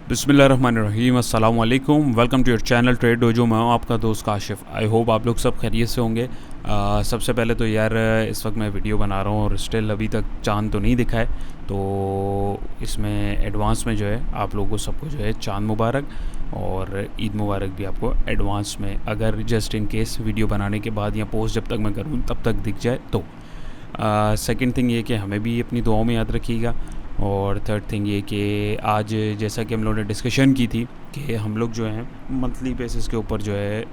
बिस्मिल्लाहिर्रहमानिर्रहीम, अस्सलाम वालेकुम। Welcome to your channel trade dojo. मैं हूं आपका दोस्त काशिफ। आई होप आप लोग सब खैरियत से होंगे। सबसे पहले तो यार इस वक्त मैं वीडियो बना रहा हूं और स्टिल अभी तक चांद तो नहीं दिखा है, तो इसमें एडवांस में जो है आप लोगों को सबको जो है चांद मुबारक और ईद मुबारक भी आपको एडवांस में, अगर जस्ट इन केस वीडियो बनाने के बाद या पोस्ट जब तक मैं करूँ तब तक दिख जाए तो। सेकंड थिंग ये कि हमें भी अपनी दुआओं में याद रखिएगा। और थर्ड थिंग ये कि आज जैसा कि हम लोगों ने डिस्कशन की थी कि हम लोग जो हैं मंथली बेसिस के ऊपर जो है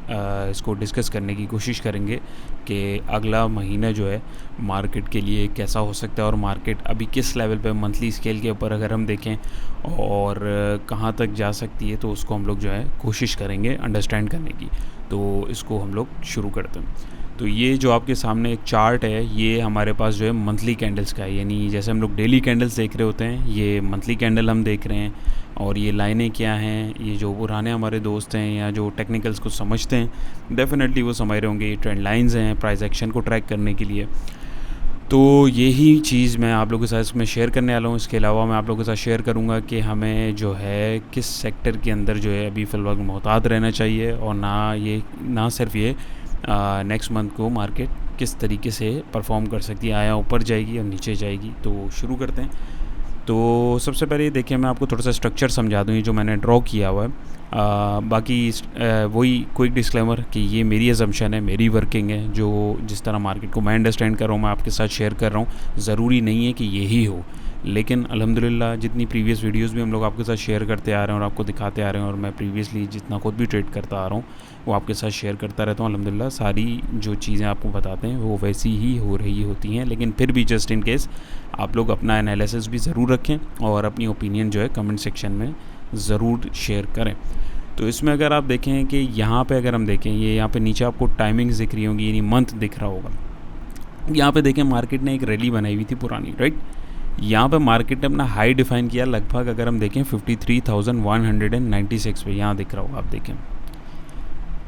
इसको डिस्कस करने की कोशिश करेंगे कि अगला महीना जो है मार्केट के लिए कैसा हो सकता है और मार्केट अभी किस लेवल पे मंथली स्केल के ऊपर अगर हम देखें और कहाँ तक जा सकती है, तो उसको हम लोग जो है कोशिश करेंगे अंडरस्टैंड करने की। तो इसको हम लोग शुरू करते हैं। तो ये जो आपके सामने एक चार्ट है, ये हमारे पास जो है मंथली कैंडल्स का है, यानी जैसे हम लोग डेली कैंडल्स देख रहे होते हैं, ये मंथली कैंडल हम देख रहे हैं। और ये लाइनें क्या हैं, ये जो पुराने हमारे दोस्त हैं या जो टेक्निकल्स को समझते हैं डेफिनेटली वो समझ रहे होंगे, ये ट्रेंड लाइंस हैं प्राइस एक्शन को ट्रैक करने के लिए। तो यही चीज़ मैं आप लोगों के साथ इसमें शेयर करने वाला हूँ। इसके अलावा मैं आप लोगों के साथ शेयर करूँगा कि हमें जो है किस सेक्टर के अंदर जो है अभी फ़िलहाल मोहतात रहना चाहिए, और ना सिर्फ ये नेक्स्ट मंथ को मार्केट किस तरीके से परफॉर्म कर सकती है, आया ऊपर जाएगी और नीचे जाएगी। तो शुरू करते हैं। तो सबसे पहले देखिए, मैं आपको थोड़ा सा स्ट्रक्चर समझा दूँ, ये जो मैंने ड्रॉ किया हुआ है। बाकी वही क्विक डिस्क्लेमर कि ये मेरी अजम्पशन है, मेरी वर्किंग है, जो जिस तरह मार्केट को मैं अंडरस्टैंड कर रहा हूँ मैं आपके साथ शेयर कर रहा हूँ। ज़रूरी नहीं है कि यही हो, लेकिन अल्हम्दुलिल्लाह जितनी प्रीवियस वीडियोस भी हम लोग आपके साथ शेयर करते आ रहे हैं और आपको दिखाते आ रहे हैं, और मैं प्रीवियसली जितना खुद भी ट्रेड करता आ रहा हूँ वो आपके साथ शेयर करता रहता हूँ। अल्हम्दुलिल्लाह सारी जो चीज़ें आपको बताते हैं वो वैसी ही हो रही होती हैं, लेकिन फिर भी जस्ट इन केस आप लोग अपना एनालिसिस भी ज़रूर रखें और अपनी ओपिनियन जो है कमेंट सेक्शन में ज़रूर शेयर करें। तो इसमें अगर आप देखें कि यहाँ पे अगर हम देखें, ये यहाँ पे नीचे आपको टाइमिंग्स दिख रही होंगी, यानी मंथ दिख रहा होगा। यहाँ पे देखें मार्केट ने एक रैली बनाई हुई थी पुरानी, राइट। यहाँ पे मार्केट ने अपना हाई डिफाइन किया लगभग, अगर हम देखें 53,196 पे, यहाँ दिख रहा होगा आप देखें।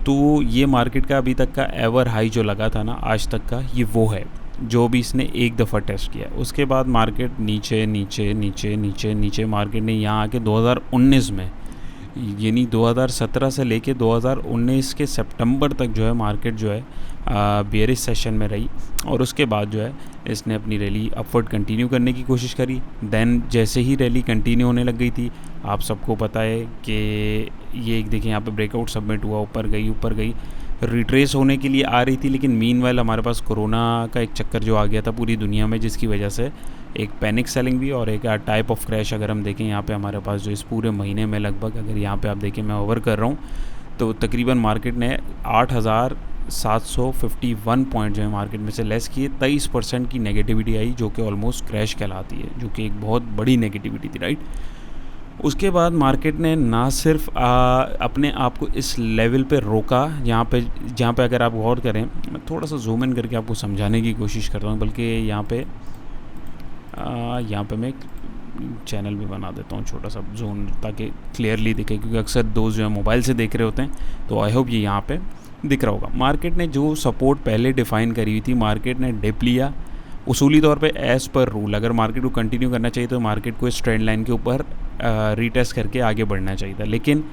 तो ये मार्केट का अभी तक का एवर हाई जो लगा था ना आज तक का, ये वो है जो भी इसने एक दफ़ा टेस्ट किया। उसके बाद मार्केट नीचे नीचे नीचे नीचे नीचे मार्केट ने यहाँ आके 2019 में, यानी 2017 से लेके 2019 के सितंबर तक जो है मार्केट जो है बेयरिश सेशन में रही, और उसके बाद जो है इसने अपनी रैली अपवर्ड कंटिन्यू करने की कोशिश करी। देन जैसे ही रैली कंटिन्यू होने लग गई थी, आप सबको पता है कि ये एक देखिए यहाँ पे ब्रेकआउट सबमिट हुआ, ऊपर गई रिट्रेस होने के लिए आ रही थी, लेकिन मीनवाइल हमारे पास कोरोना का एक चक्कर जो आ गया था पूरी दुनिया में, जिसकी वजह से एक पैनिक सेलिंग भी और एक टाइप ऑफ क्रैश अगर हम देखें यहाँ पे हमारे पास जो इस पूरे महीने में लगभग, अगर यहाँ पे आप देखें मैं ओवर कर रहा हूँ, तो तकरीबन मार्केट ने 8,751 पॉइंट जो है मार्केट में से लेस किए। 23% की नेगेटिविटी आई, जो कि ऑलमोस्ट क्रैश कहलाती है, जो कि एक बहुत बड़ी नेगेटिविटी थी, राइट। उसके बाद मार्केट ने ना सिर्फ अपने आप को इस लेवल पे रोका, जहाँ पे अगर आप गौर करें, मैं थोड़ा सा जूम इन करके आपको समझाने की कोशिश करता हूँ, बल्कि यहाँ पे मैं एक चैनल भी बना देता हूँ छोटा सा जोन, ताकि क्लियरली दिखे, क्योंकि अक्सर दोस्त जो है मोबाइल से देख रहे होते हैं, तो आई होप ये यहाँ पे दिख रहा होगा। मार्केट ने जो सपोर्ट पहले डिफ़ाइन करी हुई थी, मार्केट ने डिप लिया। उसूली तौर पे एज़ पर रूल अगर मार्केट को कंटिन्यू करना चाहिए तो मार्केट को इस ट्रेंड लाइन के ऊपर रीटेस्ट करके आगे बढ़ना चाहिए था, लेकिन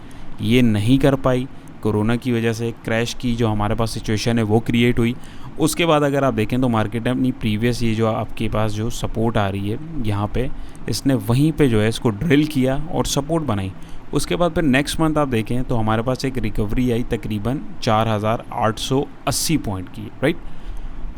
ये नहीं कर पाई। कोरोना की वजह से क्रैश की जो हमारे पास सिचुएशन है वो क्रिएट हुई। उसके बाद अगर आप देखें तो मार्केट ने अपनी प्रीवियस ये जो आपके पास जो सपोर्ट आ रही है यहाँ पे, इसने वहीं पे जो है इसको ड्रिल किया और सपोर्ट बनाई। उसके बाद फिर नेक्स्ट मंथ आप देखें तो हमारे पास एक रिकवरी आई तकरीबन 4,880 पॉइंट की, राइट।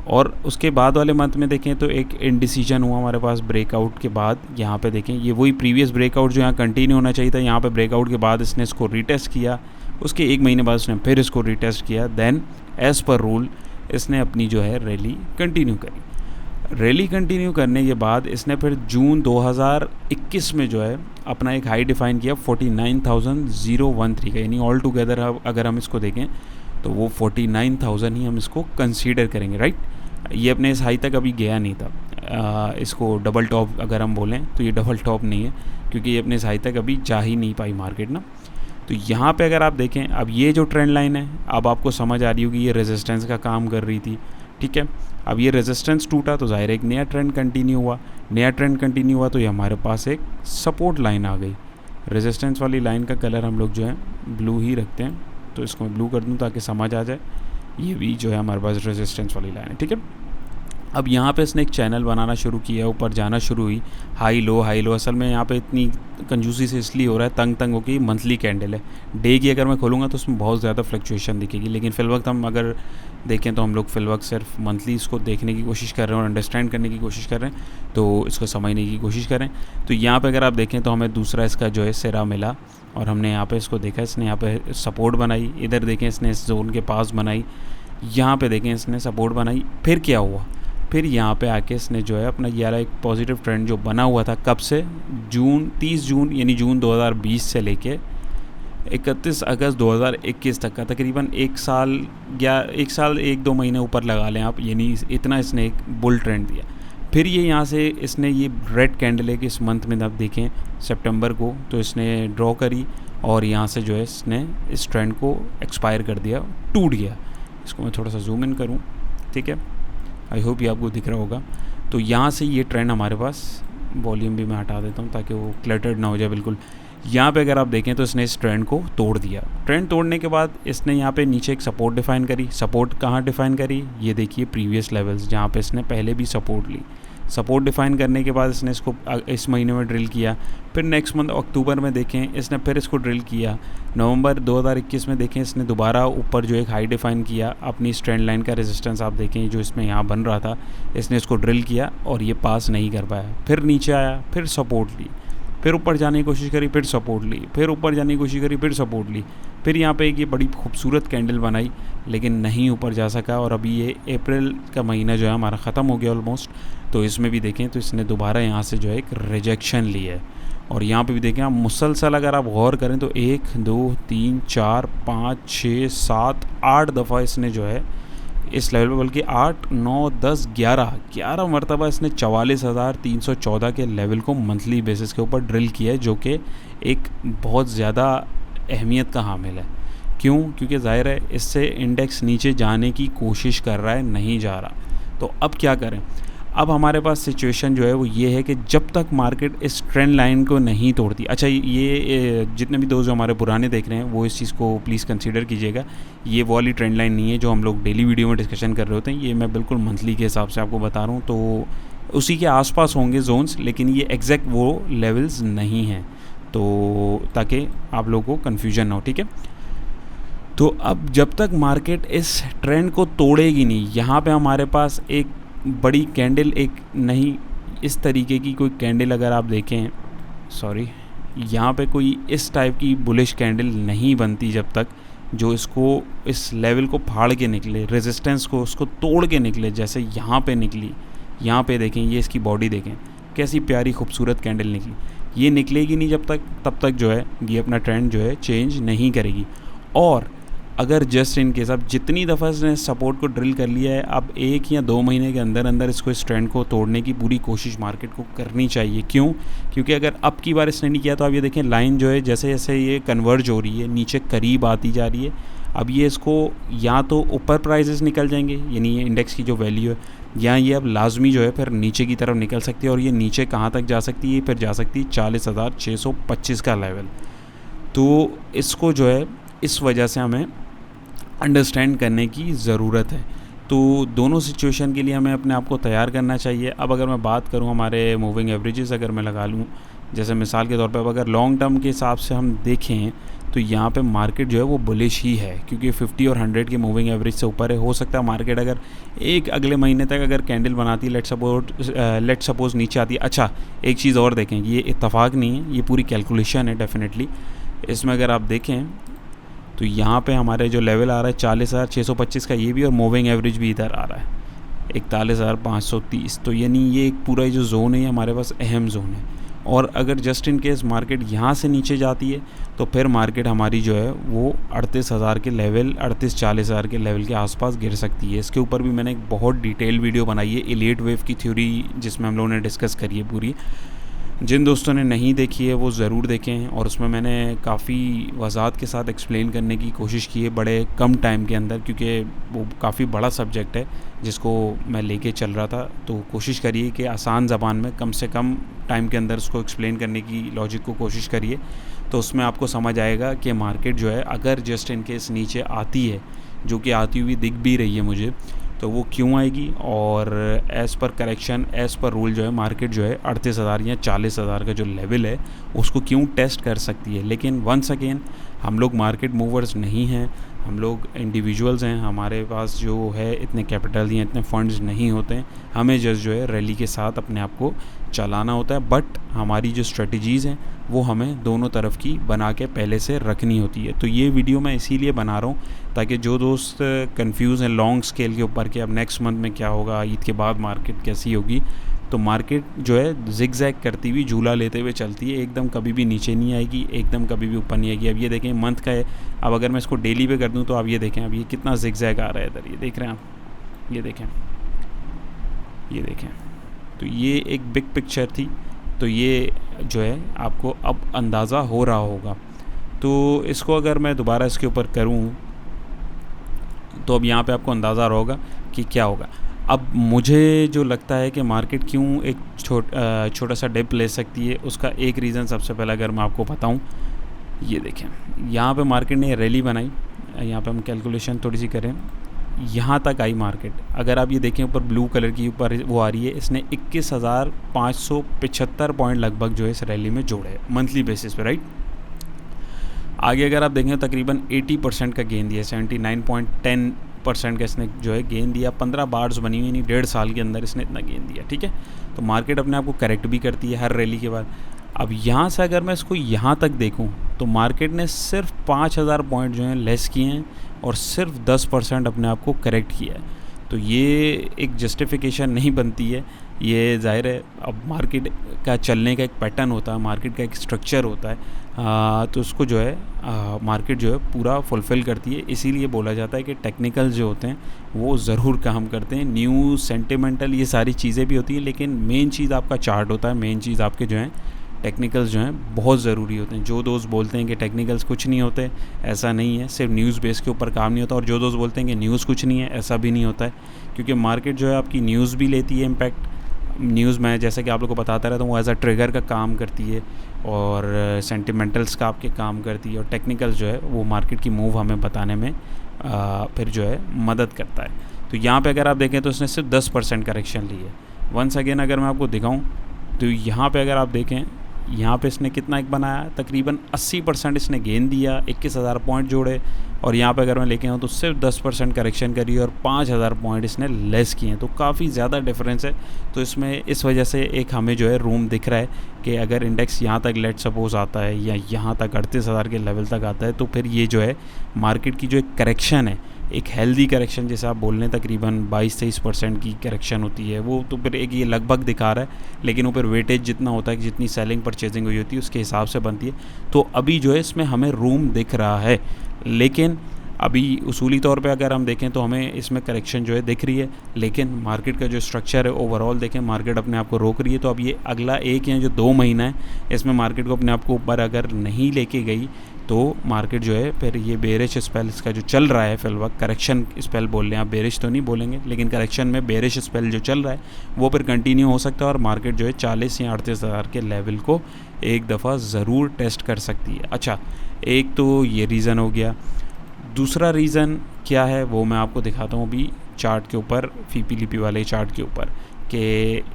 और उसके बाद वाले मंथ में देखें तो एक इंडिसीजन हुआ हमारे पास ब्रेकआउट के बाद। यहाँ पे देखें ये वही प्रीवियस ब्रेकआउट जो यहाँ कंटिन्यू होना चाहिए था, यहाँ पे ब्रेकआउट के बाद इसने इसको रीटेस्ट किया। उसके एक महीने बाद इसने फिर इसको रीटेस्ट किया। देन एज़ पर रूल इसने अपनी जो है रैली कंटिन्यू करी। रैली कंटिन्यू करने के बाद इसने फिर जून 2021 में जो है अपना एक हाई डिफाइन किया 49,013 का, यानी ऑल टुगेदर अगर हम इसको देखें तो वो 49,000 ही हम इसको कंसीडर करेंगे, राइट। ये अपने इस हाई तक अभी गया नहीं था। इसको डबल टॉप अगर हम बोलें तो ये डबल टॉप नहीं है, क्योंकि ये अपने इस हाई तक अभी जा ही नहीं पाई मार्केट ना। तो यहाँ पे अगर आप देखें, अब ये जो ट्रेंड लाइन है अब आपको समझ आ रही होगी, ये रेजिस्टेंस का काम कर रही थी, ठीक है। अब ये रेजिस्टेंस टूटा तो ज़ाहिर एक नया ट्रेंड कंटिन्यू हुआ। तो ये हमारे पास एक सपोर्ट लाइन आ गई। रेजिस्टेंस वाली लाइन का कलर हम लोग जो है ब्लू ही रखते हैं, तो इसको मैं ब्लू कर दूँ ताकि समझ आ जाए। ये भी जो है हमारे पास रेजिस्टेंस वाली लाइन है, ठीक है। अब यहाँ पे इसने एक चैनल बनाना शुरू किया, ऊपर जाना शुरू हुई, हाई लो। असल में यहाँ पे इतनी कंजूसी से इसलिए हो रहा है, तंग होकर मंथली कैंडल है। डे की अगर मैं खोलूँगा तो उसमें बहुत ज़्यादा फ्लक्चुएशन दिखेगी, लेकिन फिल वक्त हम अगर देखें तो हम लोग फिल वक्त सिर्फ मंथली इसको देखने की कोशिश कर रहे हैं और अंडरस्टैंड करने की कोशिश कर रहे हैं, तो इसको समझने की कोशिश करें। तो यहाँ पे अगर आप देखें तो हमें दूसरा इसका जो है सिरा मिला, और हमने यहाँ पे इसको देखा, इसने यहाँ पे सपोर्ट बनाई, इधर देखें इसने इस जोन के पास बनाई, यहाँ पे देखें इसने सपोर्ट बनाई। फिर क्या हुआ, फिर यहाँ पे आके इसने जो है अपना ये एक पॉजिटिव ट्रेंड जो बना हुआ था, कब से, 30 जून यानी जून 2020 से लेके 31 अगस्त 2021 तक का, तकरीबन एक साल 1-2 महीने ऊपर लगा लें आप, यानी इतना इसने एक बुल ट्रेंड दिया। फिर ये यहाँ से इसने ये रेड कैंडल है कि इस मंथ में आप देखें सितंबर को, तो इसने ड्रॉ करी और यहाँ से जो है इसने इस ट्रेंड को एक्सपायर कर दिया, टूट गया। इसको मैं थोड़ा सा जूम इन करूँ, ठीक है, आई होप ये आपको दिख रहा होगा। तो यहाँ से ये ट्रेंड हमारे पास, वॉल्यूम भी मैं हटा देता हूँ ताकि वो क्लटर्ड ना हो जाए बिल्कुल। यहाँ पे अगर आप देखें तो इसने इस ट्रेंड को तोड़ दिया। ट्रेंड तोड़ने के बाद इसने यहाँ पे नीचे एक सपोर्ट डिफ़ाइन करी। सपोर्ट कहाँ डिफ़ाइन करी, ये देखिए प्रीवियस लेवल्स जहाँ पे इसने पहले भी सपोर्ट ली। सपोर्ट डिफ़ाइन करने के बाद इसने इसको इस महीने में ड्रिल किया। फिर नेक्स्ट मंथ अक्टूबर में देखें इसने फिर इसको ड्रिल किया। नवंबर 2021 में देखें इसने दोबारा ऊपर जो एक हाई डिफ़ाइन किया, अपनी स्ट्रेंड लाइन का रेजिस्टेंस आप देखें जो इसमें यहाँ बन रहा था, इसने इसको ड्रिल किया और ये पास नहीं कर पाया। फिर नीचे आया, फिर सपोर्ट ली, फिर ऊपर जाने की कोशिश करी, फिर सपोर्ट ली, फिर ऊपर जाने की कोशिश करी, फिर सपोर्ट ली। फिर यहाँ पे एक ये बड़ी खूबसूरत कैंडल बनाई, लेकिन नहीं ऊपर जा सका। और अभी ये अप्रैल का महीना जो है हमारा ख़त्म हो गया ऑलमोस्ट, तो इसमें भी देखें तो इसने दोबारा यहाँ से जो है एक रिजेक्शन ली है। और यहाँ पे भी देखें आप, मुसलसल अगर आप गौर करें तो 1 2 3 4 5 6 7 8 दफ़ा इसने जो है इस लेवल पर, बल्कि 8 9 10 11 मरतबा इसने 44,314 के लेवल को मंथली बेसिस के ऊपर ड्रिल किया है, जो कि एक बहुत ज़्यादा अहमियत का हामिल है। क्यों? क्योंकि ज़ाहिर है इससे इंडेक्स नीचे जाने की कोशिश कर रहा है, नहीं जा रहा। तो अब क्या करें? अब हमारे पास सिचुएशन जो है वो ये है कि जब तक मार्केट इस ट्रेंड लाइन को नहीं तोड़ती, अच्छा ये जितने भी दोस्त जो हमारे पुराने देख रहे हैं वो इस चीज़ को प्लीज़ कंसीडर कीजिएगा, ये वो वाली ट्रेंड लाइन नहीं है जो हम लोग डेली वीडियो में डिस्कशन कर रहे होते हैं। ये मैं बिल्कुल मंथली के हिसाब से आपको बता रहा हूँ, तो उसी के आसपास होंगे जोन्स, लेकिन ये एग्जैक्ट वो लेवल्स नहीं हैं, तो ताकि आप लोगों को कन्फ्यूजन ना हो, ठीक है। तो अब जब तक मार्केट इस ट्रेंड को तोड़ेगी नहीं, यहाँ पे हमारे पास एक बड़ी कैंडल, एक नहीं इस तरीके की कोई कैंडल अगर आप देखें, सॉरी, यहाँ पे कोई इस टाइप की बुलिश कैंडल नहीं बनती जब तक जो इसको इस लेवल को फाड़ के निकले, रेजिस्टेंस को उसको तोड़ के निकले, जैसे यहाँ पे निकली। यहाँ पे देखें, ये इसकी बॉडी देखें कैसी प्यारी खूबसूरत कैंडल निकली। ये निकलेगी नहीं जब तक, तब तक जो है ये अपना ट्रेंड जो है चेंज नहीं करेगी। और अगर जस्ट इन केस अब जितनी दफ़ा इसने सपोर्ट को ड्रिल कर लिया है, अब 1 या 2 महीने के अंदर अंदर इसको इस ट्रेंड को तोड़ने की पूरी कोशिश मार्केट को करनी चाहिए। क्यों? क्योंकि अगर अब की बार इसने नहीं किया तो आप ये देखें लाइन जो है जैसे जैसे ये कन्वर्ज हो रही है, नीचे करीब आती जा रही है। अब ये इसको या तो ऊपर प्राइजेस निकल जाएंगे, यानी ये इंडेक्स की जो वैल्यू है, या ये अब लाजमी जो है फिर नीचे की तरफ निकल सकती है। और ये नीचे कहाँ तक जा सकती है? फिर जा सकती है 40,625 का लेवल। तो इसको जो है इस वजह से हमें अंडरस्टैंड करने की ज़रूरत है। तो दोनों सिचुएशन के लिए हमें अपने आप को तैयार करना चाहिए। अब अगर मैं बात करूं हमारे मूविंग एवरेजेस अगर मैं लगा लूं, जैसे मिसाल के तौर पे अगर लॉन्ग टर्म के हिसाब से हम देखें तो यहाँ पे मार्केट जो है वो बुलिश ही है, क्योंकि 50 और 100 के मूविंग एवरेज से ऊपर है। हो सकता है मार्केट अगर एक अगले महीने तक अगर कैंडल बनाती है, लेट सपोज नीचे आती है। अच्छा, एक चीज़ और देखें, ये इत्तफाक नहीं है, ये पूरी कैलकुलेशन है डेफिनेटली। इसमें अगर आप देखें तो यहाँ पे हमारे जो लेवल आ रहा है 40,625 का, ये भी, और मूविंग एवरेज भी इधर आ रहा है 41,530। तो यानी ये एक पूरा जो जोन है ये हमारे पास अहम जोन है। और अगर जस्ट इन केस मार्केट यहाँ से नीचे जाती है तो फिर मार्केट हमारी जो है वो 38,000 के लेवल, 38-40,000 के लेवल के आसपास गिर सकती है। इसके ऊपर भी मैंने एक बहुत डिटेल वीडियो बनाई है, इलियट वेव की थ्योरी, जिसमें हम लोगों ने डिस्कस करी है पूरी। जिन दोस्तों ने नहीं देखी है वो ज़रूर देखें, और उसमें मैंने काफ़ी वज़ाहत के साथ एक्सप्लेन करने की कोशिश की है बड़े कम टाइम के अंदर, क्योंकि वो काफ़ी बड़ा सब्जेक्ट है जिसको मैं लेके चल रहा था। तो कोशिश करिए कि आसान ज़बान में कम से कम टाइम के अंदर उसको एक्सप्लेन करने की लॉजिक को कोशिश करिए। तो उसमें आपको समझ आएगा कि मार्केट जो है अगर जस्ट इन केस नीचे आती है, जो कि आती हुई दिख भी रही है मुझे, तो वो क्यों आएगी, और as per correction, as per rule जो है मार्केट जो है 38,000 या 40,000 का जो लेवल है उसको क्यों टेस्ट कर सकती है। लेकिन वंस अगेन हम लोग मार्केट मूवर्स नहीं हैं, हम लोग इंडिविजुअल्स हैं, हमारे पास जो है इतने कैपिटल या इतने फंड्स नहीं होते हैं, हमें जस्ट जो है रैली के साथ अपने आप को चलाना होता है। बट हमारी जो स्ट्रेटजीज़ हैं वो हमें दोनों तरफ की बना के पहले से रखनी होती है। तो ये वीडियो मैं इसीलिए बना रहा हूँ ताकि जो दोस्त कंफ्यूज हैं लॉन्ग स्केल के ऊपर कि अब नेक्स्ट मंथ में क्या होगा, ईद के बाद मार्केट कैसी होगी, तो मार्केट जो है जिग जैग करती हुई झूला लेते हुए चलती है, एकदम कभी भी नीचे नहीं आएगी, एकदम कभी भी ऊपर नहीं आएगी। अब ये देखें मंथ का है, अब अगर मैं इसको डेली पे कर दूँ तो आप ये देखें अब ये कितना जिग जैग आ रहा है इधर, ये देख रहे हैं आप, ये देखें, ये देखें। तो ये एक बिग पिक्चर थी, तो ये जो है आपको अब अंदाज़ा हो रहा होगा। तो इसको अगर मैं दोबारा इसके ऊपर करूं तो अब यहाँ पे आपको अंदाज़ा होगा कि क्या होगा। अब मुझे जो लगता है कि मार्केट क्यों एक छोटा सा डिप ले सकती है, उसका एक रीज़न सबसे पहले अगर मैं आपको बताऊं, ये देखें यहाँ पे मार्केट ने रैली बनाई, यहाँ पे हम कैलकुलेशन थोड़ी सी करें, यहाँ तक आई मार्केट। अगर आप ये देखें ऊपर ब्लू कलर की ऊपर वो आ रही है, इसने 21,575 पॉइंट लगभग जो है इस रैली में जोड़े मंथली बेसिस पे, राइट। आगे अगर आप देखें तकरीबन 80% का गेन दिया, 79.10% का इसने जो है गेन दिया। 15 बार्स बनी हुई, नहीं 1.5 साल के अंदर इसने इतना गेन दिया, ठीक है। तो मार्केट अपने आप को करेक्ट भी करती है हर रैली के बाद। अब यहाँ से अगर मैं इसको यहाँ तक देखूँ तो मार्केट ने सिर्फ 5,000 पॉइंट जो हैं लेस किए हैं और सिर्फ 10% अपने आप को करेक्ट किया है। तो ये एक जस्टिफिकेशन नहीं बनती है, ये जाहिर है अब मार्केट का चलने का एक पैटर्न होता है, मार्केट का एक स्ट्रक्चर होता है, तो उसको जो है मार्केट जो है पूरा फुलफ़िल करती है। इसीलिए बोला जाता है कि टेक्निकल जो होते हैं वो ज़रूर काम करते हैं, न्यूज़, सेंटिमेंटल, ये सारी चीज़ें भी होती हैं, लेकिन मेन चीज़ आपका चार्ट होता है, मेन चीज़ आपके जो हैं टेक्निकल्स जो हैं बहुत ज़रूरी होते हैं। जो दोस्त बोलते हैं कि टेक्निकल्स कुछ नहीं होते, ऐसा नहीं है, सिर्फ न्यूज़ बेस के ऊपर काम नहीं होता। और जो दोस्त बोलते हैं कि न्यूज़ कुछ नहीं है, ऐसा भी नहीं होता है, क्योंकि मार्केट जो है आपकी न्यूज़ भी लेती है इम्पैक्ट। न्यूज़ में जैसे कि आप लोग को बताता रहता हूँ वो एज अ ट्रिगर का काम करती है, और सेंटिमेंटल्स का आपके काम करती है, और टेक्निकल्स जो है वो मार्केट की मूव हमें बताने में फिर जो है मदद करता है। तो यहाँ पे अगर आप देखें तो इसने सिर्फ 10% करेक्शन ली है। वंस अगेन अगर मैं आपको दिखाऊँ तो यहाँ पे अगर आप देखें, यहाँ पे इसने कितना एक बनाया, तकरीबन 80% इसने गेन दिया, 21,000 पॉइंट जोड़े, और यहाँ पे अगर मैं लेके आऊँ तो सिर्फ 10% करेक्शन करी और 5,000 पॉइंट इसने लेस किए हैं। तो काफ़ी ज़्यादा डिफरेंस है। तो इसमें इस वजह से एक हमें जो है रूम दिख रहा है कि अगर इंडेक्स यहाँ तक लेट सपोज आता है या यहाँ तक 38,000 के लेवल तक आता है, तो फिर ये जो है मार्केट की जो एक करेक्शन है, एक हेल्दी करेक्शन जैसे आप बोल रहे हैं, तकरीबन 22-23% की करेक्शन होती है वो, तो फिर एक ये लगभग दिखा रहा है, लेकिन ऊपर वेटेज जितना होता है कि जितनी सेलिंग परचेजिंग हुई होती है उसके हिसाब से बनती है। तो अभी जो है इसमें हमें रूम दिख रहा है, लेकिन अभी उसूली तौर पे अगर हम देखें तो हमें इसमें करेक्शन जो है दिख रही है, लेकिन मार्केट का जो स्ट्रक्चर है ओवरऑल देखें मार्केट अपने आप को रोक रही है। तो अब ये अगला एक या जो 2 महीना है, इसमें मार्केट को अपने आप को ऊपर अगर नहीं लेके गई तो मार्केट जो है फिर ये बेरिश स्पेल इसका जो चल रहा है फिल वक्त, करेक्शन स्पेल बोल रहे हैं आप, बेरिश तो नहीं बोलेंगे, लेकिन करेक्शन में बेरिश स्पेल जो चल रहा है वो फिर कंटिन्यू हो सकता है, और मार्केट जो है 40 या 38,000 के लेवल को एक दफ़ा ज़रूर टेस्ट कर सकती है। अच्छा, एक तो ये रीज़न हो गया। दूसरा रीज़न क्या है वो मैं आपको दिखाता हूँ अभी चार्ट के ऊपर, फीपी लिपी वाले चार्ट के ऊपर, कि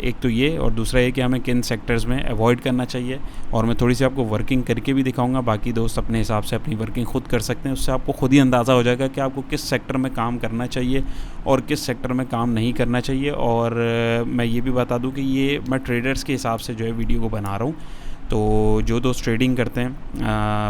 एक तो ये, और दूसरा ये कि हमें किन सेक्टर्स में अवॉइड करना चाहिए, और मैं थोड़ी सी आपको वर्किंग करके भी दिखाऊंगा। बाकी दोस्त अपने हिसाब से अपनी वर्किंग खुद कर सकते हैं, उससे आपको खुद ही अंदाज़ा हो जाएगा कि आपको किस सेक्टर में काम करना चाहिए और किस सेक्टर में काम नहीं करना चाहिए। और मैं ये भी बता दूँ कि ये मैं ट्रेडर्स के हिसाब से जो है वीडियो को बना रहा हूँ। तो जो दोस्त ट्रेडिंग करते हैं,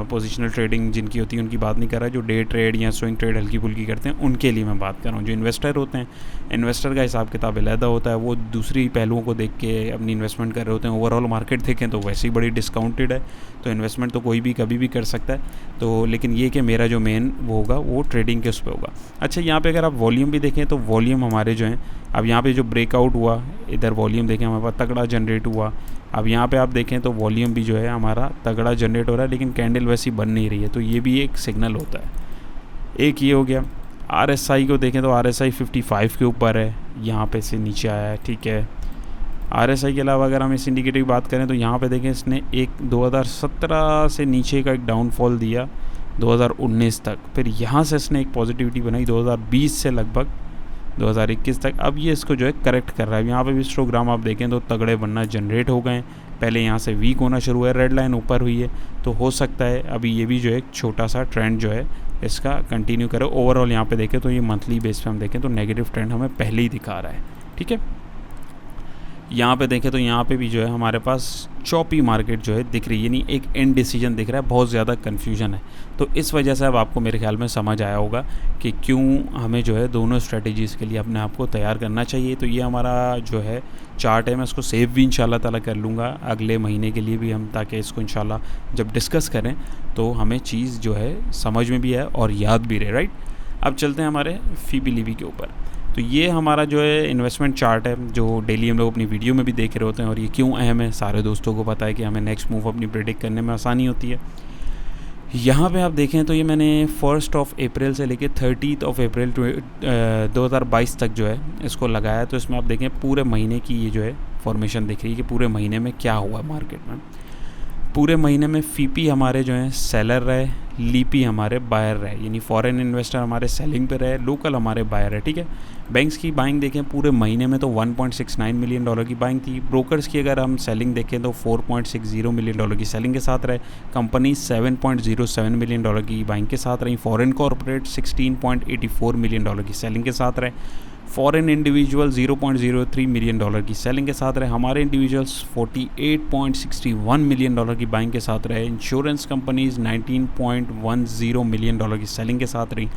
पोजिशनल ट्रेडिंग जिनकी होती है उनकी बात नहीं कर रहा, जो डे ट्रेड या स्विंग ट्रेड हल्की फुल्की करते हैं उनके लिए मैं बात कर रहा हूँ। जो इन्वेस्टर होते हैं, इन्वेस्टर का हिसाब किताब अलहदा होता है, वो दूसरी पहलुओं को देख के अपनी इन्वेस्टमेंट कर रहे होते हैं। ओवरऑल मार्केट देखें तो वैसे ही बड़ी डिस्काउंटेड है, तो इन्वेस्टमेंट तो कोई भी कभी भी कर सकता है। तो लेकिन ये कि मेरा जो मेन वो होगा वो ट्रेडिंग के उस पर होगा। अच्छा, यहाँ पे अगर आप वॉल्यूम भी देखें तो वॉल्यूम हमारे जो हैं, अब यहाँ पे जो ब्रेकआउट हुआ, इधर वॉल्यूम देखें हमारे पास तगड़ा जनरेट हुआ। अब यहाँ पे आप देखें तो वॉल्यूम भी जो है हमारा तगड़ा जनरेट हो रहा है, लेकिन कैंडल वैसी बन नहीं रही है, तो ये भी एक सिग्नल होता है। एक ये हो गया। RSI को देखें तो RSI 55 के ऊपर है, यहाँ पे से नीचे आया है, ठीक है। RSI के अलावा अगर हम इस इंडिकेटर की बात करें तो यहाँ पे देखें इसने एक 2017 से नीचे का एक डाउनफॉल दिया 2019 तक, फिर यहाँ से इसने एक पॉजिटिविटी बनाई 2020 से लगभग 2021 तक। अब ये इसको जो है करेक्ट कर रहा है। यहाँ पे भी हिस्टोग्राम आप देखें तो तगड़े बनना जनरेट हो गए। पहले यहाँ से वीक होना शुरू हुआ है, रेड लाइन ऊपर हुई है, तो हो सकता है अभी ये भी जो है एक छोटा सा ट्रेंड जो है इसका कंटिन्यू करे। ओवरऑल यहाँ पे देखें तो ये मंथली बेस पे हम देखें तो नेगेटिव ट्रेंड हमें पहले ही दिखा रहा है, ठीक है। यहाँ पे देखें तो यहाँ पे भी जो है हमारे पास चॉपी मार्केट जो है दिख रही है, यानी एक एंड डिसीजन दिख रहा है, बहुत ज़्यादा कन्फ्यूजन है। तो इस वजह से अब आपको मेरे ख्याल में समझ आया होगा कि क्यों हमें जो है दोनों स्ट्रेटजीज़ के लिए अपने आप को तैयार करना चाहिए। तो ये हमारा जो है चार्ट है, मैं इसको सेव भी इंशाल्लाह ताला कर लूँगा अगले महीने के लिए भी हम, ताकि इसको इंशाल्लाह जब डिस्कस करें तो हमें चीज़ जो है समझ में भी आए और याद भी रहे, राइट। अब चलते हैं हमारे फीबी लीवी के ऊपर। तो ये हमारा जो है इन्वेस्टमेंट चार्ट है, जो डेली हम लोग अपनी वीडियो में भी देख रहे होते हैं, और ये क्यों अहम है सारे दोस्तों को पता है कि हमें नेक्स्ट मूव अपनी प्रेडिक्ट करने में आसानी होती है। यहाँ पे आप देखें तो ये मैंने 1 अप्रैल से लेके 30 अप्रैल 2022 तक जो है इसको लगाया। तो इसमें आप देखें पूरे महीने की ये जो है फॉर्मेशन दिख रही है कि पूरे महीने में क्या हुआ मार्केट में। पूरे महीने में फीपी हमारे जो हैं सेलर रहे, लीपी हमारे बायर रहे, यानी फॉरेन इन्वेस्टर हमारे सेलिंग पे रहे, लोकल हमारे बायर है, ठीक है। बैंक्स की बाइंग देखें पूरे महीने में तो 1.69 मिलियन डॉलर की बाइंग थी। ब्रोकर्स की अगर हम सेलिंग देखें तो 4.60 मिलियन डॉलर की सेलिंग के साथ रहे। कंपनी 7.07 मिलियन डॉलर की बाइंग के साथ रही। फॉरेन कॉर्पोरेट 16.84 मिलियन डॉलर की सेलिंग के साथ रहे। फॉरेन इंडिविजुअल 0.03 मिलियन डॉलर की सेलिंग के साथ रहे। हमारे इंडिविजुअल्स 48.61 मिलियन डॉलर की बाइंग के साथ रहे। इंश्योरेंस कंपनीज 19.10 मिलियन डॉलर की सेलिंग के साथ रही।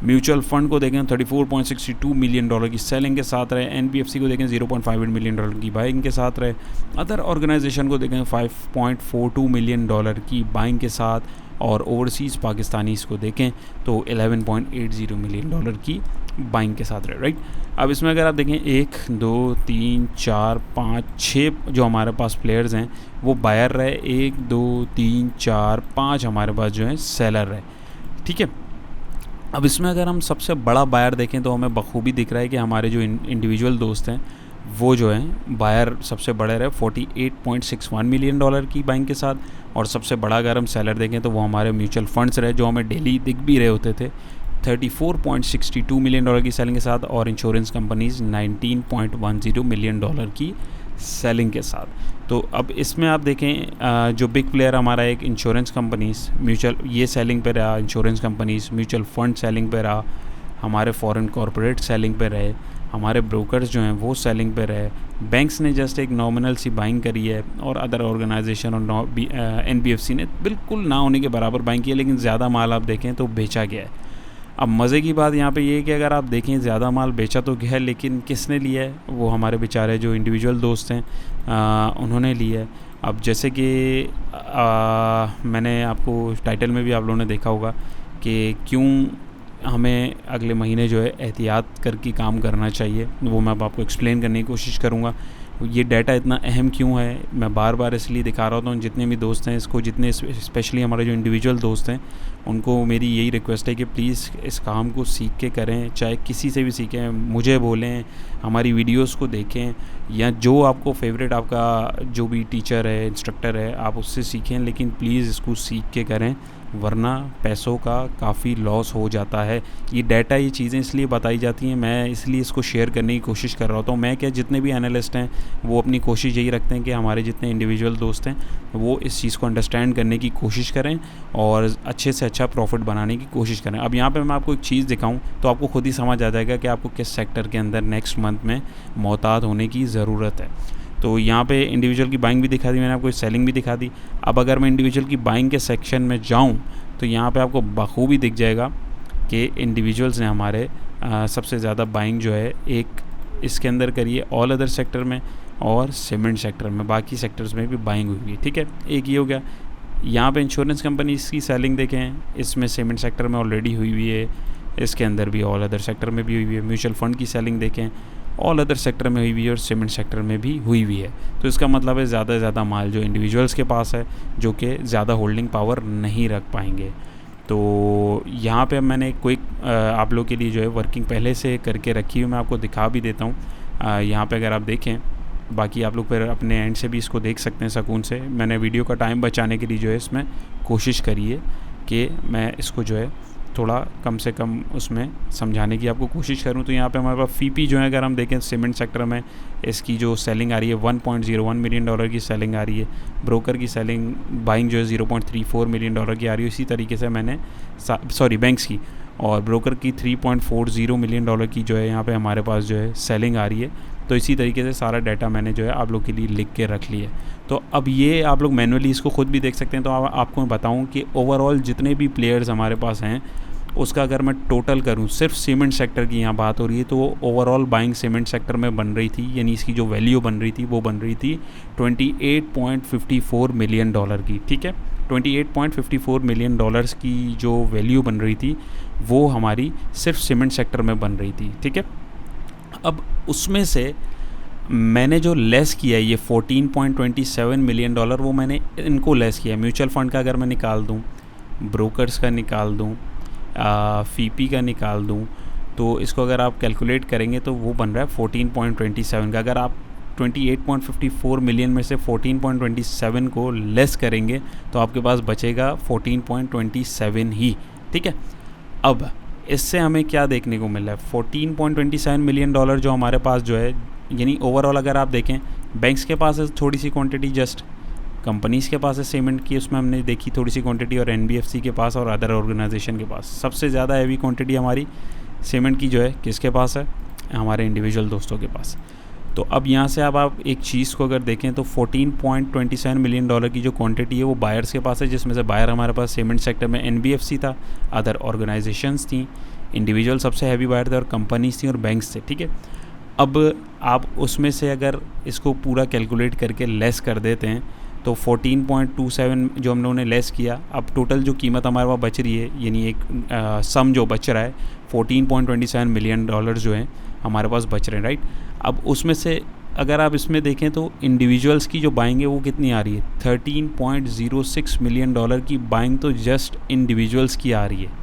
म्यूचुअल फंड को देखें 34.62 मिलियन डॉलर की सेलिंग के साथ रहे। NBFC को देखें 0.58 मिलियन डॉलर की बाइंग के साथ रहे। अदर ऑर्गेनाइजेशन को देखें 5.42 मिलियन डॉलर की बाइंग के साथ, और ओवरसीज़ पाकिस्तानी इसको देखें तो 11.80 मिलियन डॉलर की बाइंग के साथ रहे, राइट। अब इसमें अगर आप देखें 1 2 3 4 5 6 जो हमारे पास प्लेयर्स हैं वो बायर रहे। 1 2 3 4 5 हमारे पास जो है सेलर रहे, ठीक है। अब इसमें अगर हम सबसे बड़ा बायर देखें तो हमें बखूबी दिख रहा है कि हमारे जो इंडिविजुअल दोस्त हैं वो जो हैं बायर सबसे बड़े रहे 48.61 मिलियन डॉलर की बाइंग के साथ। और सबसे बड़ा अगर हम सेलर देखें तो वो हमारे म्यूचुअल फंड्स रहे, जो हमें डेली दिख भी रहे होते थे 34.62 मिलियन डॉलर की सेलिंग के साथ। और इंश्योरेंस कंपनीज 19.10 मिलियन डॉलर की सेलिंग के साथ। तो अब इसमें आप देखें जो बिग प्लेयर हमारा एक इंश्योरेंस कंपनीज म्यूचुअल ये सेलिंग पे रहा, insurance companies mutual fund selling पे रहा, हमारे फॉरेन कॉरपोरेट सेलिंग पे रहे, हमारे ब्रोकर्स जो हैं वो सेलिंग पे रहे। बैंक्स ने जस्ट एक नॉमिनल सी बाइंग करी है, और अदर ऑर्गेनाइजेशन और NBFC ने बिल्कुल ना होने के बराबर बाइंग की है, लेकिन ज़्यादा माल आप देखें तो बेचा गया है। अब मज़े की बात यहाँ पे ये है कि अगर आप देखें ज़्यादा माल बेचा तो गया है, लेकिन किसने लिया है? वो हमारे बेचारे जो इंडिविजुअल दोस्त हैं उन्होंने लिया है। अब जैसे कि मैंने आपको टाइटल में भी आप लोगों ने देखा होगा कि क्यों हमें अगले महीने जो है एहतियात करके काम करना चाहिए, वो मैं अब आपको एक्सप्लेन करने की कोशिश करूँगा। ये डाटा इतना अहम क्यों है मैं बार बार इसलिए दिखा रहा हूँ। जितने भी दोस्त हैं इसको, जितने स्पेशली हमारे जो इंडिविजुअल दोस्त हैं उनको मेरी यही रिक्वेस्ट है कि प्लीज़ इस काम को सीख के करें, चाहे किसी से भी सीखें, मुझे बोलें, हमारी वीडियोस को देखें, या जो आपको फेवरेट आपका जो भी टीचर है, इंस्ट्रक्टर है, आप उससे सीखें, लेकिन प्लीज़ इसको सीख के करें, वरना पैसों का काफ़ी लॉस हो जाता है। ये डाटा, ये चीज़ें इसलिए बताई जाती हैं, मैं इसलिए इसको शेयर करने की कोशिश कर रहा होता हूँ। मैं क्या, जितने भी एनालिस्ट हैं वो अपनी कोशिश यही रखते हैं कि हमारे जितने इंडिविजुअल दोस्त हैं वो इस चीज़ को अंडरस्टैंड करने की कोशिश करें और अच्छे से अच्छा प्रॉफिट बनाने की कोशिश करें। अब यहाँ पे मैं आपको एक चीज़ दिखाऊँ तो आपको खुद ही समझ आ जाएगा कि आपको किस सेक्टर के अंदर नेक्स्ट मंथ में मोहतात होने की ज़रूरत है। तो यहाँ पे इंडिविजुअल की बाइंग भी दिखा दी मैंने आपको, सेलिंग भी दिखा दी। अब अगर मैं इंडिविजुअल की बाइंग के सेक्शन में जाऊँ तो यहाँ पे आपको बखूबी दिख जाएगा कि इंडिविजुअल्स ने हमारे सबसे ज़्यादा बाइंग जो है एक इसके अंदर करी है ऑल अदर सेक्टर में और सीमेंट सेक्टर में, बाकी सेक्टर्स में भी बाइंग हुई है, ठीक है। एक ये हो गया। यहाँ पे इंश्योरेंस कंपनी की सेलिंग देखें, इसमें सीमेंट सेक्टर में ऑलरेडी हुई हुई है, इसके अंदर भी ऑल अदर सेक्टर में भी हुई हुई है। म्यूचुअल फंड की सेलिंग देखें, ऑल अदर सेक्टर में हुई हुई है और सीमेंट सेक्टर में भी हुई हुई है। तो इसका मतलब है ज़्यादा से ज़्यादा माल जो इंडिविजुअल्स के पास है, जो कि ज़्यादा होल्डिंग पावर नहीं रख पाएंगे। तो यहाँ पे मैंने कोई आप लोग के लिए जो है वर्किंग पहले से करके रखी हुई, मैं आपको दिखा भी देता हूँ। यहाँ पे अगर आप देखें बाकी आप लोग फिर अपने एंड से भी इसको देख सकते हैं सुकून से। मैंने वीडियो का टाइम बचाने के लिए जो है इसमें कोशिश करी है कि मैं इसको जो है थोड़ा कम से कम उसमें समझाने की आपको कोशिश करूं। तो यहाँ पे हमारे पास फीपी जो है अगर हम देखें सीमेंट सेक्टर में इसकी जो सेलिंग आ रही है 1.01 मिलियन डॉलर की सेलिंग आ रही है। ब्रोकर की सेलिंग बाइंग जो है 0.34 मिलियन डॉलर की आ रही है। इसी तरीके से मैंने बैंक्स की और ब्रोकर की 3.40 मिलियन डॉलर की जो है यहाँ पे हमारे पास जो है सेलिंग आ रही है। तो इसी तरीके से सारा डाटा मैंने जो है आप लोग के लिए लिख के रख लिया है। तो अब ये आप लोग मैनुअली इसको खुद भी देख सकते हैं। तो आपको मैं बताऊं कि ओवरऑल जितने भी प्लेयर्स हमारे पास हैं उसका अगर मैं टोटल करूं, सिर्फ सीमेंट सेक्टर की यहाँ बात हो रही है, तो वो ओवरऑल बाइंग सीमेंट सेक्टर में बन रही थी, यानी इसकी जो वैल्यू बन रही थी वो बन रही थी 28.54 मिलियन डॉलर की। ठीक है, 28.54 मिलियन डॉलर्स की जो वैल्यू बन रही थी वो हमारी सिर्फ सीमेंट सेक्टर में बन रही थी। ठीक है, अब उसमें से मैंने जो लेस किया है ये 14.27 मिलियन डॉलर, वो मैंने इनको लेस किया। म्यूचुअल फंड का अगर मैं निकाल दूं, ब्रोकर्स का निकाल दूं, फीपी का निकाल दूं, तो इसको अगर आप कैलकुलेट करेंगे तो वो बन रहा है 14.27 का। अगर आप 28.54 मिलियन में से 14.27 को लेस करेंगे तो आपके पास बचेगा 14.27 ही। ठीक है, अब इससे हमें क्या देखने को मिल रहा है, 14.27 मिलियन डॉलर जो हमारे पास जो है, यानी ओवरऑल अगर आप देखें बैंक्स के पास है थोड़ी सी क्वांटिटी, जस्ट कंपनीज़ के पास है सीमेंट की, उसमें हमने देखी थोड़ी सी क्वांटिटी, और एनबीएफसी के पास और अदर ऑर्गेनाइजेशन के पास सबसे ज़्यादा हैवी क्वांटिटी हमारी सीमेंट की जो है किसके पास है, हमारे इंडिविजुअल दोस्तों के पास। तो अब यहाँ से अब आप एक चीज़ को अगर देखें तो 14.27 मिलियन डॉलर की जो क्वांटिटी है वो बायर्स के पास है, जिसमें से बायर हमारे पास सीमेंट सेक्टर में एनबीएफसी था, अदर ऑर्गेनाइजेशंस थी, इंडिविजुअल सबसे हैवी बायर थे और कंपनीज थी और बैंक्स थे। ठीक है, अब आप उसमें से अगर इसको पूरा कैलकुलेट करके लेस कर देते हैं तो 14.27 जो हम लोगों ने लेस किया, अब टोटल जो कीमत हमारे पास बच रही है, यानी एक सम जो बच रहा है 14.27 मिलियन डॉलर जो है हमारे पास बच रहे हैं। राइट, अब उसमें से अगर आप इसमें देखें तो इंडिविजुअल्स की जो बाइंग है वो कितनी आ रही है, 13.06 मिलियन डॉलर की बाइंग तो जस्ट इंडिविजुअल्स की आ रही है।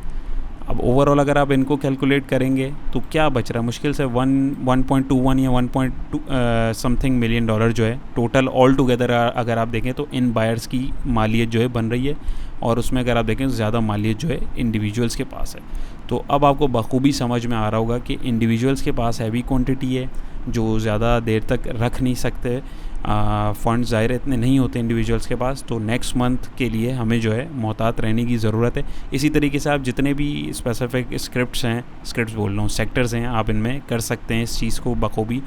अब ओवरऑल अगर आप इनको कैलकुलेट करेंगे तो क्या बच रहा है, मुश्किल से 1.21 या 1. समथिंग मिलियन डॉलर जो है टोटल ऑल टुगेदर अगर आप देखें तो इन बायर्स की मालियत जो है बन रही है, और उसमें अगर आप देखें तो ज़्यादा मालियत जो है इंडिविजुअल्स के पास है। तो अब आपको बखूबी समझ में आ रहा होगा कि इंडिविजुअल्स के पास हैवी क्वांटिटी है जो ज़्यादा देर तक रख नहीं सकते, फ़ंड्स ज़ाहिर इतने नहीं होते इंडिविजुअल्स के पास, तो नेक्स्ट मंथ के लिए हमें जो है मोहतात रहने की ज़रूरत है। इसी तरीके से आप जितने भी स्पेसिफिक स्क्रिप्ट्स बोल रहा हूँ, सेक्टर्स हैं, आप इनमें कर सकते हैं इस चीज़ को बखूबी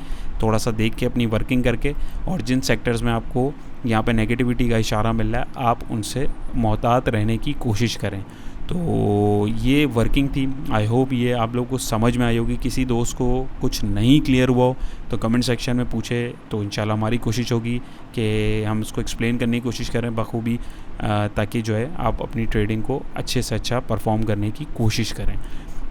थोड़ा सा देख के अपनी वर्किंग करके, और जिन सेक्टर्स में आपको यहाँ पे नेगेटिविटी का इशारा मिल रहा है आप उनसे मोहतात रहने की कोशिश करें। तो ये वर्किंग थी, आई होप ये आप लोगों को समझ में आई होगी। किसी दोस्त को कुछ नहीं क्लियर हुआ हो तो कमेंट सेक्शन में पूछे, तो इंशाल्लाह हमारी कोशिश होगी कि हम उसको एक्सप्लेन करने की कोशिश करें बखूबी, ताकि जो है आप अपनी ट्रेडिंग को अच्छे से अच्छा परफॉर्म करने की कोशिश करें।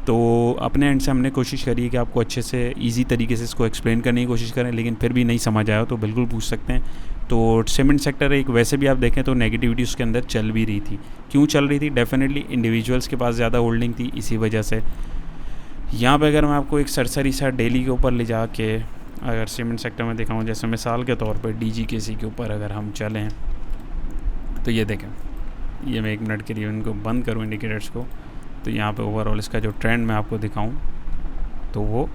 तो अपने एंड से हमने कोशिश करी है कि आपको अच्छे से इजी तरीके से इसको एक्सप्लेन करने की कोशिश करें, लेकिन फिर भी नहीं समझ आया तो बिल्कुल पूछ सकते हैं। तो सीमेंट सेक्टर एक वैसे भी आप देखें तो नेगेटिविटी उसके अंदर चल भी रही थी। क्यों चल रही थी, डेफिनेटली इंडिविजुअल्स के पास ज़्यादा होल्डिंग थी, इसी वजह से। यहाँ पे अगर मैं आपको एक सरसरी सा डेली के ऊपर ले जा के अगर सीमेंट सेक्टर में दिखाऊँ, जैसे मिसाल के तौर पर DGKC के ऊपर अगर हम चलें तो ये देखें, ये मैं 1 मिनट के लिए उनको बंद करूँ इंडिकेटर्स को, तो यहाँ पे ओवरऑल इसका जो ट्रेंड मैं आपको दिखाऊं तो वो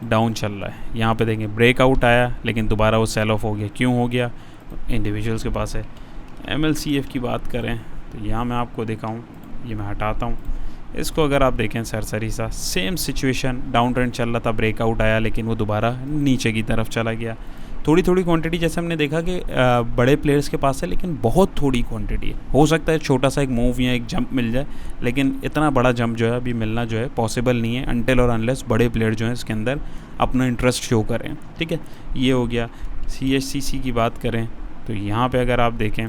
डाउन चल रहा है। यहाँ पे देखें ब्रेकआउट आया लेकिन दोबारा वो सेल ऑफ हो गया। क्यों हो गया, इंडिविजुअल्स के पास है। MLCF की बात करें तो यहाँ मैं आपको दिखाऊं, ये मैं हटाता हूँ इसको, अगर आप देखें सरसरी सा सेम सिचुएशन, डाउन ट्रेंड चल रहा था, ब्रेकआउट आया लेकिन वो दोबारा नीचे की तरफ चला गया। थोड़ी थोड़ी क्वांटिटी जैसे हमने देखा कि बड़े प्लेयर्स के पास है, लेकिन बहुत थोड़ी क्वांटिटी है। हो सकता है छोटा सा एक मूव या एक जंप मिल जाए, लेकिन इतना बड़ा जंप जो है अभी मिलना जो है पॉसिबल नहीं है अनटिल और अनलेस बड़े प्लेयर जो हैं इसके अंदर अपना इंटरेस्ट शो करें। ठीक है, ये हो गया। CHCC की बात करें तो यहाँ पे अगर आप देखें,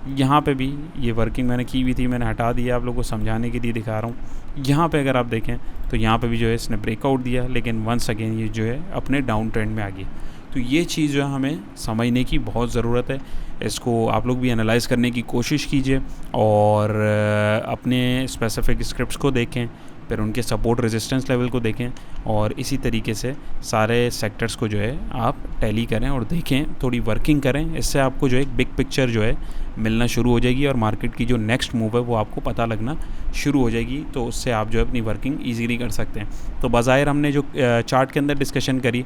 यहाँ पे भी ये वर्किंग मैंने की हुई थी, मैंने हटा दिया, आप लोगों को समझाने के लिए दिखा रहा हूँ। यहाँ पे अगर आप देखें तो यहाँ पे भी जो है इसने ब्रेकआउट दिया, लेकिन वंस अगेन ये जो है अपने डाउन ट्रेंड में आ गई। तो ये चीज़ जो है हमें समझने की बहुत ज़रूरत है। इसको आप लोग भी एनालाइज करने की कोशिश कीजिए और अपने स्पेसिफिक स्क्रिप्ट्स को देखें, फिर उनके सपोर्ट रेजिस्टेंस लेवल को देखें, और इसी तरीके से सारे सेक्टर्स को जो है आप टैली करें और देखें, थोड़ी वर्किंग करें। इससे आपको जो है एक बिग पिक्चर जो है मिलना शुरू हो जाएगी और मार्केट की जो नेक्स्ट मूव है वो आपको पता लगना शुरू हो जाएगी। तो उससे आप जो है अपनी वर्किंग ईजीली कर सकते हैं। तो बज़ाहिर हमने जो चार्ट के अंदर डिस्कशन करी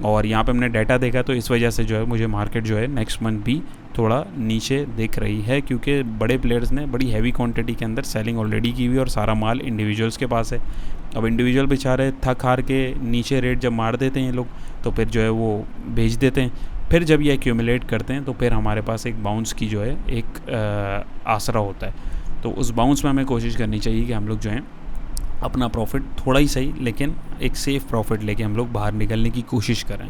और यहाँ पे हमने डाटा देखा, तो इस वजह से जो है मुझे मार्केट जो है नेक्स्ट मंथ भी थोड़ा नीचे दिख रही है, क्योंकि बड़े प्लेयर्स ने बड़ी हैवी क्वांटिटी के अंदर सेलिंग ऑलरेडी की हुई और सारा माल इंडिविजुअल्स के पास है। अब इंडिविजुअल बेचारे थक हार के नीचे रेट जब मार देते हैं ये लोग, तो फिर जो है वो बेच देते हैं। फिर जब ये एक्यूमुलेट करते हैं तो फिर हमारे पास एक बाउंस की जो है एक आसरा होता है। तो उस बाउंस में हमें कोशिश करनी चाहिए कि हम लोग जो हैं अपना प्रॉफिट थोड़ा ही सही लेकिन एक सेफ़ प्रॉफिट लेके हम लोग बाहर निकलने की कोशिश करें।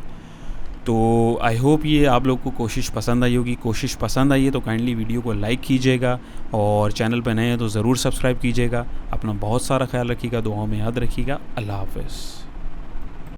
तो आई होप ये आप लोग को कोशिश पसंद आई होगी। कोशिश पसंद आई है तो काइंडली वीडियो को लाइक कीजिएगा और चैनल पर नए हैं तो ज़रूर सब्सक्राइब कीजिएगा। अपना बहुत सारा ख्याल रखिएगा, दुआओं में याद रखिएगा। अल्लाह हाफ़िज़।